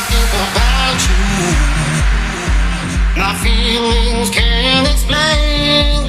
think about you. My feelings can't explain.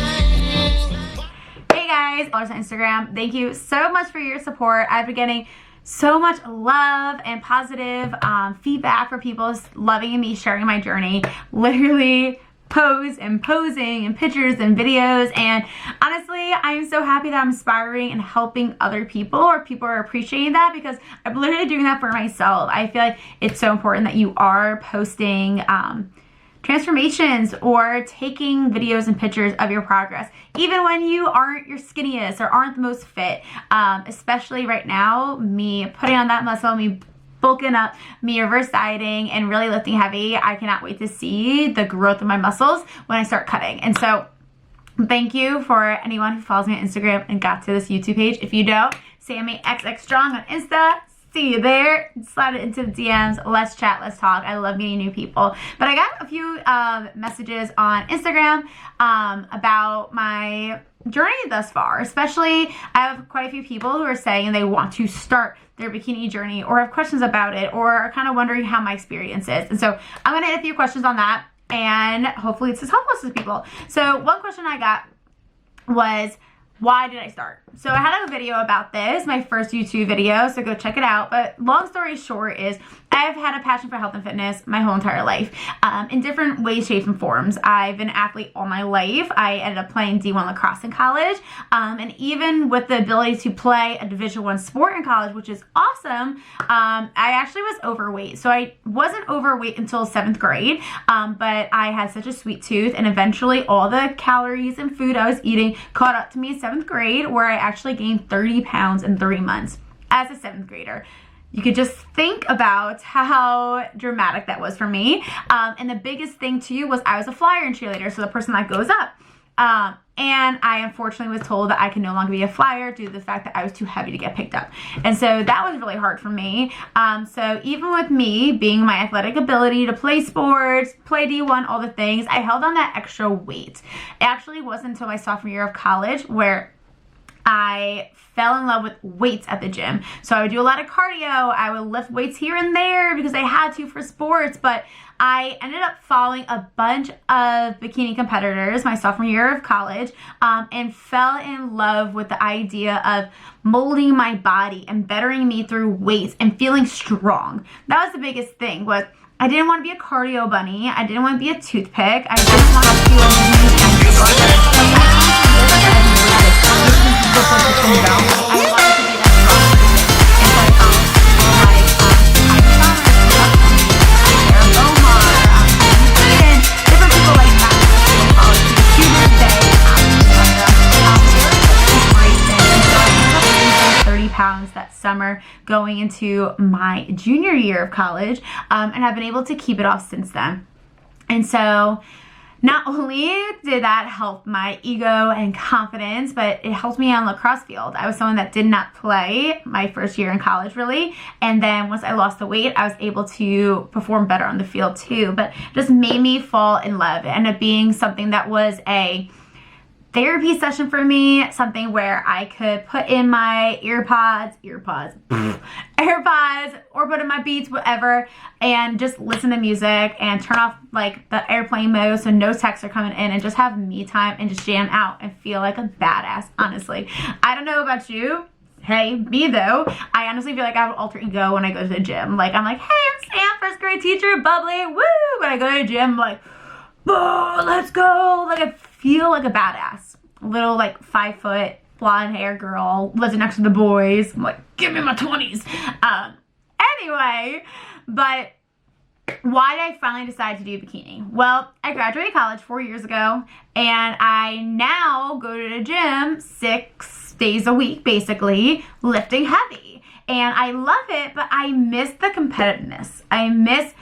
Hey guys, followers on Instagram, thank you so much for your support. I've been getting so much love and positive feedback for people loving me sharing my journey. Literally posing and pictures and videos, and honestly I'm so happy that I'm inspiring and helping other people, or people are appreciating that, because I'm literally doing that for myself. I feel like it's so important that you are posting transformations or taking videos and pictures of your progress, even when you aren't your skinniest or aren't the most fit. Especially right now, me putting on that muscle, me bulking up, me reverse dieting and really lifting heavy. I cannot wait to see the growth of my muscles when I start cutting. And so thank you for anyone who follows me on Instagram and got to this YouTube page. If you don't, sammyxxstrong on Insta. See you there. Slide it into the DMs. Let's chat. Let's talk. I love meeting new people. But I got a few messages on Instagram about my journey thus far. Especially, I have quite a few people who are saying they want to start their bikini journey, or have questions about it, or are kind of wondering how my experience is. And so I'm going to hit a few questions on that, and hopefully it's as helpful to people. So one question I got was, why did I start? So I had a video about this, my first YouTube video, so go check it out. But long story short is, I've had a passion for health and fitness my whole entire life, in different ways, shapes, and forms. I've been an athlete all my life. I ended up playing D1 lacrosse in college, and even with the ability to play a Division I sport in college, which is awesome, I actually was overweight. So I wasn't overweight until 7th grade, but I had such a sweet tooth, and eventually all the calories and food I was eating caught up to me in 7th grade, where I actually gained 30 pounds in 3 months as a 7th grader. You could just think about how dramatic that was for me. And the biggest thing too was I was a flyer and cheerleader, so the person that goes up. And I unfortunately was told that I could no longer be a flyer due to the fact that I was too heavy to get picked up. And so that was really hard for me. So even with me being my athletic ability to play sports, play D1, all the things, I held on that extra weight. It actually wasn't until my sophomore year of college where I fell in love with weights at the gym. So I would do a lot of cardio. I would lift weights here and there because I had to for sports, but I ended up following a bunch of bikini competitors my sophomore year of college, and fell in love with the idea of molding my body and bettering me through weights and feeling strong. That was the biggest thing. Was I didn't want to be a cardio bunny. I didn't want to be a toothpick. I didn't want to feel that summer going into my junior year of college, and I've been able to keep it off since then. And so not only did that help my ego and confidence, but it helped me on the lacrosse field. I was someone that did not play my first year in college really, and then once I lost the weight, I was able to perform better on the field too. But it just made me fall in love. It ended up being something that was a therapy session for me, something where I could put in my AirPods, or put in my Beats, whatever, and just listen to music and turn off like the airplane mode so no texts are coming in, and just have me time and just jam out and feel like a badass, honestly. I don't know about you. Hey, me though, I honestly feel like I have an alter ego when I go to the gym. Like, I'm like, hey, I'm Sam, first grade teacher, bubbly, woo! When I go to the gym, I'm like, oh, let's go. Like, I feel like a badass. Little like 5 foot blonde hair girl living next to the boys. I'm like, give me my 20s. Anyway, but why did I finally decide to do bikini? Well, I graduated college 4 years ago, and I now go to the gym 6 days a week, basically, lifting heavy. And I love it, but I miss the competitiveness. I miss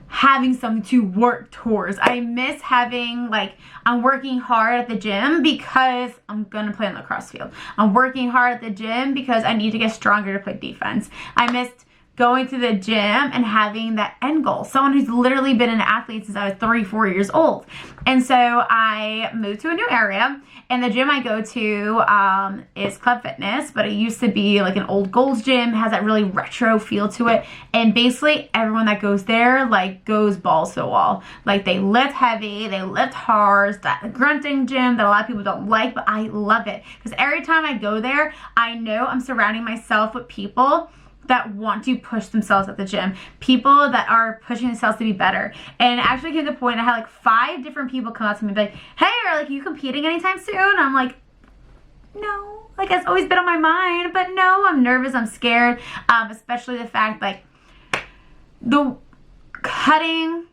having something to work towards. I miss having, like, I'm working hard at the gym because I'm gonna play on the lacrosse field. I'm working hard at the gym because I need to get stronger to play defense. I missed going to the gym and having that end goal. Someone who's literally been an athlete since I was 3-4 years old. And so I moved to a new area, and the gym I go to is Club Fitness, but it used to be like an old Gold's gym. It has that really retro feel to it. And basically everyone that goes there like goes balls to the wall. Like they lift heavy, they lift hard, that grunting gym that a lot of people don't like, but I love it. Because every time I go there, I know I'm surrounding myself with people that want to push themselves at the gym, people that are pushing themselves to be better. And it actually came to the point I had like 5 different people come up to me and be like, hey, are like you competing anytime soon? I'm like, no, like it's always been on my mind, but no, I'm nervous, I'm scared, especially the fact like the cutting,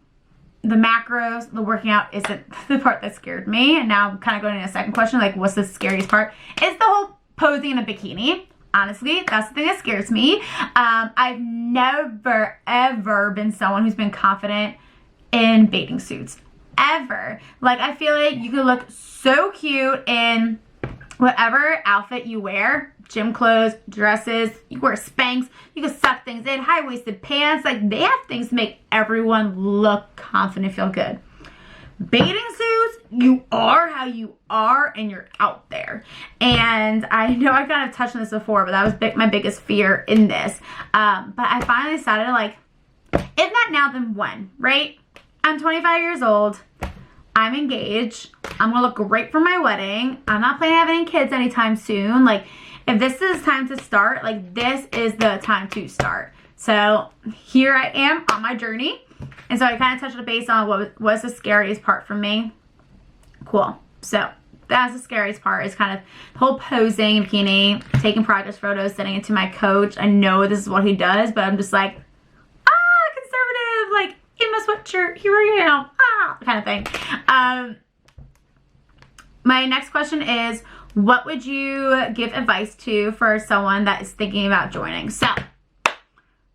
the macros, the working out isn't the part that scared me. And now I'm kind of going into a second question, like what's the scariest part? It's the whole posing in a bikini. Honestly, that's the thing that scares me. I've never, ever been someone who's been confident in bathing suits. Ever. Like, I feel like you could look so cute in whatever outfit you wear. Gym clothes, dresses, you wear Spanx, you can suck things in, high-waisted pants. Like, they have things to make everyone look confident, feel good. Bathing suits, you are how you are and you're out there. And I know I kind of touched on this before, but that was my biggest fear in this. But I finally decided, like, if not now, then when, right? I'm 25 years old. I'm engaged. I'm going to look great for my wedding. I'm not planning on having any kids anytime soon. Like, if this is time to start, like, this is the time to start. So here I am on my journey. And so I kind of touched on base on what was the scariest part for me. Cool. So that's the scariest part, is kind of the whole posing in bikini, taking progress photos, sending it to my coach. I know this is what he does, but I'm just like, conservative, like in my sweatshirt, here I am, kind of thing. My next question is, what would you give advice to for someone that is thinking about joining? So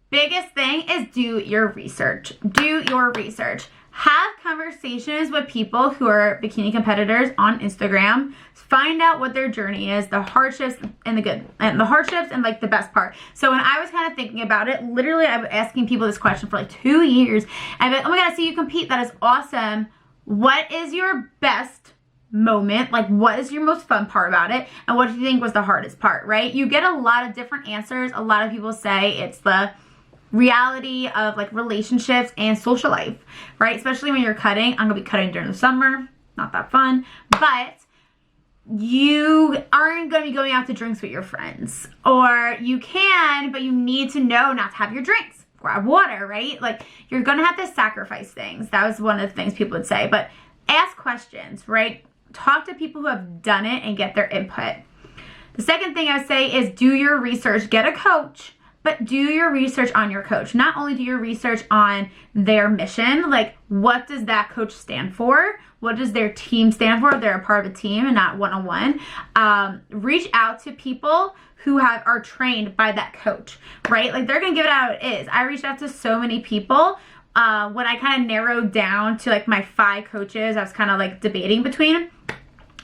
biggest thing is do your research. Do your research. Have conversations with people who are bikini competitors on Instagram. Find out what their journey is, the hardships and the good, and the hardships and like the best part. So when I was kind of thinking about it, literally I was asking people this question for like 2 years. And I'm like, oh my God, I see you compete. That is awesome. What is your best moment? Like, what is your most fun part about it? And what do you think was the hardest part, right? You get a lot of different answers. A lot of people say it's the reality of like relationships and social life, right? Especially when you're cutting. I'm gonna be cutting during the summer, not that fun, but you aren't gonna be going out to drinks with your friends, or you can, but you need to know not to have your drinks. Grab water, right? Like, you're gonna have to sacrifice things. That was one of the things people would say, but ask questions, right? Talk to people who have done it and get their input. The second thing I would say is do your research, get a coach, but do your research on your coach. Not only do your research on their mission, like what does that coach stand for? What does their team stand for? They're a part of a team and not one-on-one. Reach out to people who are trained by that coach, right? Like, they're gonna give it how it is. I reached out to so many people. When I kind of narrowed down to like my 5 coaches, I was kind of like debating between,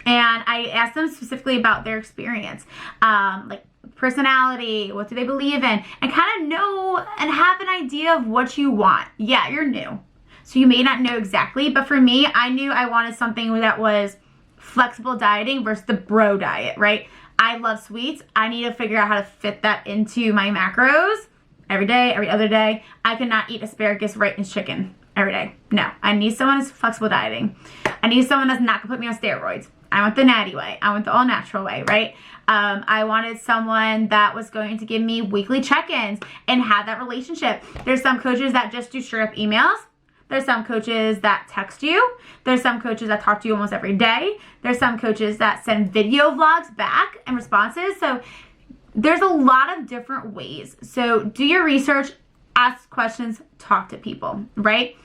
and I asked them specifically about their experience, like personality, what do they believe in, and kind of know and have an idea of what you want. Yeah, you're new, so you may not know exactly, but for me, I knew I wanted something that was flexible dieting versus the bro diet, right? I love sweets. I need to figure out how to fit that into my macros every day, every other day. I cannot eat asparagus right and chicken every day. No, I need someone who's flexible dieting. I need someone that's not gonna put me on steroids. I want the natty way. I want the all natural way, right? I wanted someone that was going to give me weekly check-ins and have that relationship. There's some coaches that just do straight up emails. There's some coaches that text you. There's some coaches that talk to you almost every day. There's some coaches that send video vlogs back and responses. So there's a lot of different ways. So do your research, ask questions, talk to people, right?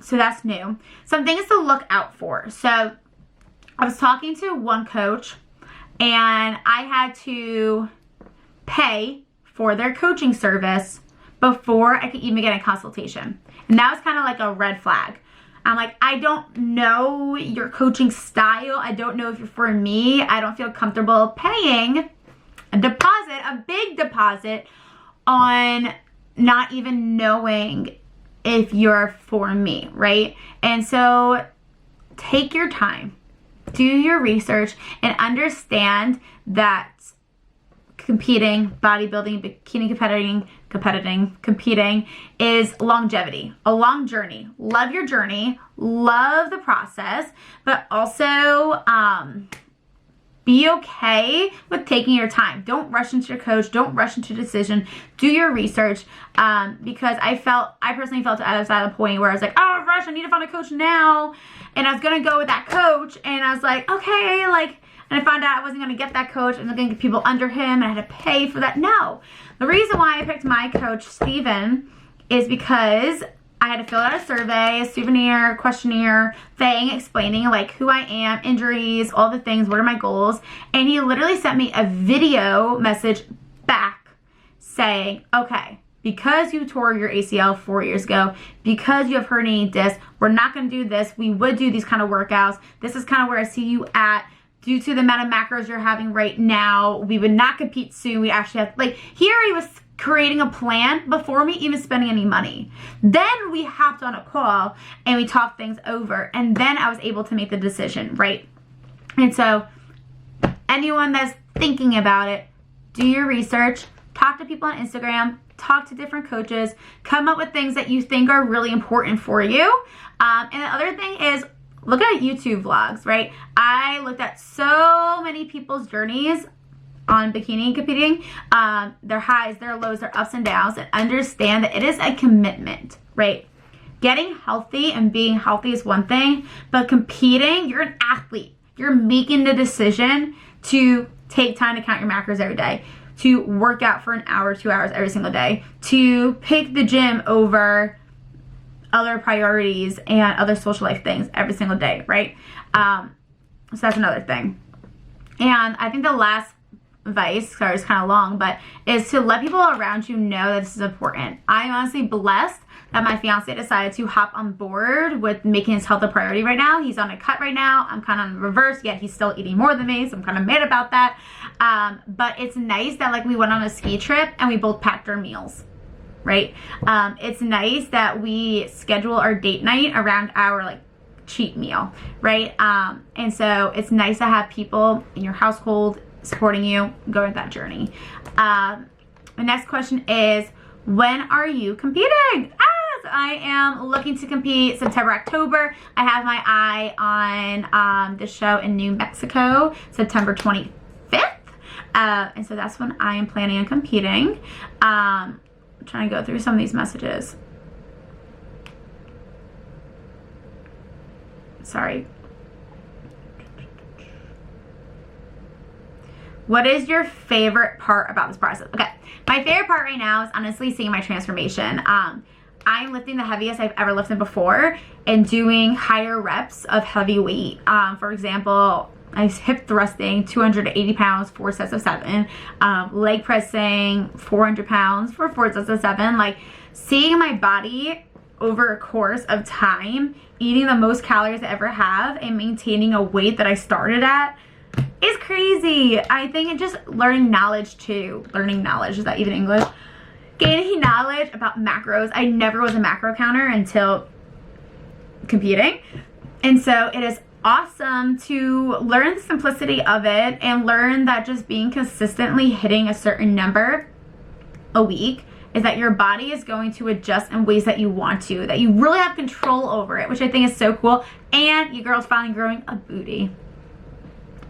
So that's new. Some things to look out for. So I was talking to one coach, and I had to pay for their coaching service before I could even get a consultation. And that was kind of like a red flag. I'm like, I don't know your coaching style. I don't know if you're for me. I don't feel comfortable paying a deposit, a big deposit, on not even knowing if you're for me, right? And so take your time, do your research, and understand that competing, bodybuilding, bikini competing is longevity, a long journey. Love your journey, love the process, but also be okay with taking your time. Don't rush into your coach. Don't rush into a decision. Do your research, because I personally felt I was at a point where I was like, oh, rush, I need to find a coach now. And I was going to go with that coach, and I was like, okay, and I found out I wasn't going to get that coach, and I was going to get people under him, and I had to pay for that. No. The reason why I picked my coach, Steven, is because I had to fill out a survey, a souvenir, questionnaire thing explaining like who I am, injuries, all the things, what are my goals. And he literally sent me a video message back saying, okay, because you tore your ACL 4 years ago, because you have herniated disc, we're not going to do this. We would do these kind of workouts. This is kind of where I see you at. Due to the amount of macros you're having right now, we would not compete soon. We actually have, here he was creating a plan before me even spending any money. Then we hopped on a call and we talked things over, and then I was able to make the decision, right? And so anyone that's thinking about it, do your research, talk to people on Instagram, talk to different coaches, come up with things that you think are really important for you. And the other thing is, look at YouTube vlogs, right? I looked at so many people's journeys on bikini competing, their highs, their lows, their ups and downs, and understand that it is a commitment, right? Getting healthy and being healthy is one thing, but competing, you're an athlete. You're making the decision to take time to count your macros every day, to work out for an hour, 2 hours every single day, to pick the gym over other priorities and other social life things every single day, right? So that's another thing. And I think the last advice, sorry, it's kind of long, but is to let people around you know that this is important. I'm honestly blessed that my fiance decided to hop on board with making his health a priority right now. He's on a cut right now. I'm kind of on the reverse, yet he's still eating more than me, so I'm kind of mad about that. But it's nice that we went on a ski trip and we both packed our meals, right? It's nice that we schedule our date night around our cheat meal, right? And so it's nice to have people in your household supporting you going that journey. The next question is, when are you competing? So I am looking to compete September, October. I have my eye on the show in New Mexico, September 25th. And so that's when I am planning on competing. I'm trying to go through some of these messages. Sorry. What is your favorite part about this process? Okay, my favorite part right now is honestly seeing my transformation. I'm lifting the heaviest I've ever lifted before and doing higher reps of heavy weight. For example, I was hip thrusting 280 pounds, 4 sets of 7. Leg pressing 400 pounds for 4 sets of 7. Seeing my body over a course of time, eating the most calories I ever have and maintaining a weight that I started at is crazy. I think it's just learning knowledge too. Learning knowledge, is that even English? Gaining knowledge about macros. I never was a macro counter until competing. And so it is awesome to learn the simplicity of it and learn that just being consistently hitting a certain number a week is that your body is going to adjust in ways that you want to, that you really have control over it, which I think is so cool. And your girl's finally growing a booty.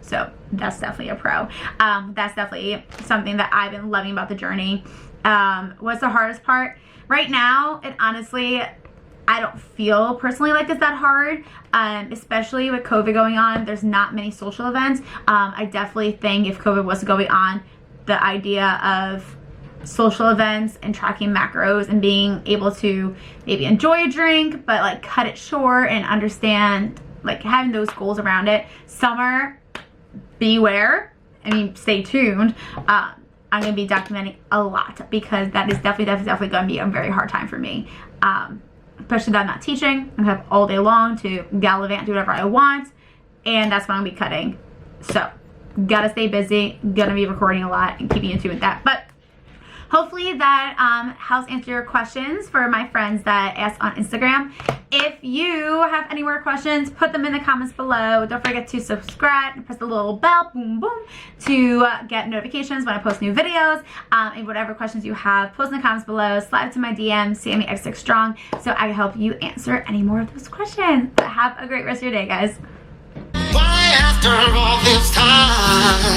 So that's definitely a pro. That's definitely something that I've been loving about the journey. What's the hardest part? Right now, it honestly, I don't feel personally like it's that hard, especially with COVID going on. There's not many social events. I definitely think if COVID wasn't going on, the idea of social events and tracking macros and being able to maybe enjoy a drink, but cut it short and understand, having those goals around it. Summer, beware. I mean, stay tuned. I'm going to be documenting a lot because that is definitely going to be a very hard time for me. Especially that I'm not teaching. I have all day long to gallivant, do whatever I want, and that's when I'm going to be cutting. So, gotta stay busy, gonna be recording a lot and keeping in tune with that. But hopefully that helps answer your questions for my friends that asked on Instagram. If you have any more questions, put them in the comments below. Don't forget to subscribe and press the little bell, boom, boom, to get notifications when I post new videos. And whatever questions you have, post in the comments below. Slide it to my DM, sammyxxstrong, so I can help you answer any more of those questions. But have a great rest of your day, guys. Why after all this time?